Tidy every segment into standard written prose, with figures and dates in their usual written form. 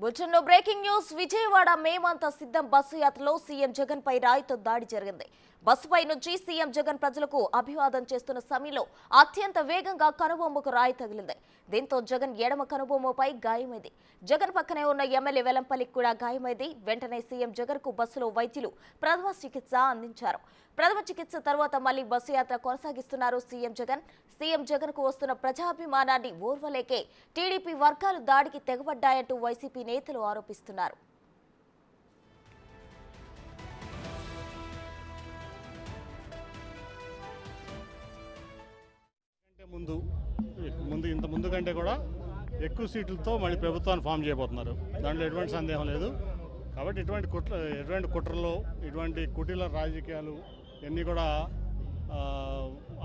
బులెటిన్లో breaking news. Vijayawada మేమంతా సిద్ధం బస్సు యాత్రలో సీఎం జగన్ పై రాయితో దాడి జరిగింది. బస్సుపై నుంచి సీఎం జగన్ ప్రజలకు అభివాదం చేస్తున్న సమయంలో అత్యంత వేగంగా కనుబొమ్మకు రాయి తగిలింది. దీంతో జగన్ ఎడమ కనుబొమ్మపై గాయమైంది. జగన్ పక్కనే ఉన్న ఎమ్మెల్యే వెలంపల్లికి కూడా గాయమైంది. వెంటనే సీఎం జగన్ కు బస్సులో వైద్యులు ప్రథమ చికిత్స అందించారు. ప్రథమ చికిత్స తర్వాత మళ్లీ బస్సు యాత్ర కొనసాగిస్తున్నారు సీఎం జగన్. సీఎం జగన్ కు వస్తున్న ప్రజాభిమానాన్ని ఓర్వలేకే టీడీపీ వర్గాలు దాడికి తెగబడ్డాయంటూ వైసీపీ నేతలు ఆరోపిస్తున్నారు. ఇంత ముందు కంటే కూడా ఎక్కువ సీట్లతో మళ్ళీ ప్రభుత్వాన్ని ఫామ్ చేయబోతున్నారు. దాంట్లో ఎటువంటి సందేహం లేదు. కాబట్టి ఎటువంటి కుట్రలు, ఇటువంటి కుటీల రాజకీయాలు ఇవన్నీ కూడా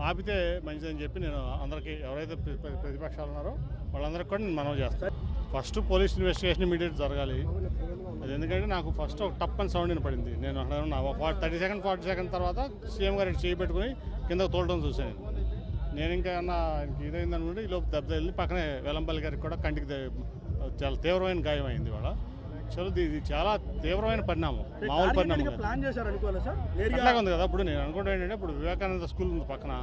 ఆపితే మంచిదని చెప్పి నేను అందరికీ, ఎవరైతే ప్రతిపక్షాలు ఉన్నారో వాళ్ళందరికీ కూడా నేను మనవి చేస్తాను. ఫస్ట్ పోలీస్ ఇన్వెస్టిగేషన్ ఇమీడియట్ జరగాలి. అది ఎందుకంటే నాకు ఫస్ట్ ఒక టప్ అని సౌండ్ వినపడింది. నేను అక్కడ 30 సెకండ్ 40 సెకండ్ తర్వాత సీఎం గారు చేయి పెట్టుకుని కిందకు తోలడం చూశాను. నేను ఇంకా ఇదైందనుకుంటే ఈలోపు దెబ్బ వెళ్ళి పక్కనే వెలంపల్లి గారికి కూడా కంటికి చాలా తీవ్రమైన గాయం అయింది. వాళ్ళ ఇది చాలా తీవ్రమైన పరిణామం, మామూలు పరిణామం అట్లాగే ఉంది కదా. ఇప్పుడు నేను అనుకుంటా ఏంటంటే, ఇప్పుడు వివేకానంద స్కూల్ ఉంది పక్కన,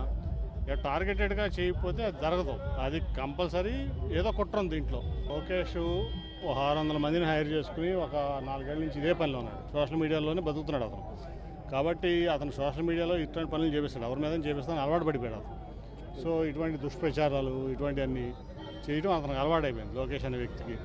టార్గెటెడ్గా చేయకపోతే అది జరగదు. అది కంపల్సరీ ఏదో కుట్ర ఉంది దీంట్లో. లోకేష్ 600 మందిని హైర్ చేసుకుని ఒక 4 ఏళ్ళ నుంచి ఇదే పనిలో ఉన్నాడు. సోషల్ మీడియాలోనే బతుకుతున్నాడు అతను. కాబట్టి అతను సోషల్ మీడియాలో ఇటువంటి పనులు చేపిస్తాడు, ఎవరి మీద చేపిస్తాను అలవాటు పడిపోయాడు అతను. సో ఇటువంటి దుష్ప్రచారాలు ఇటువంటివన్నీ చేయడం అతనికి అలవాటైపోయింది లోకేష్ అనే వ్యక్తికి.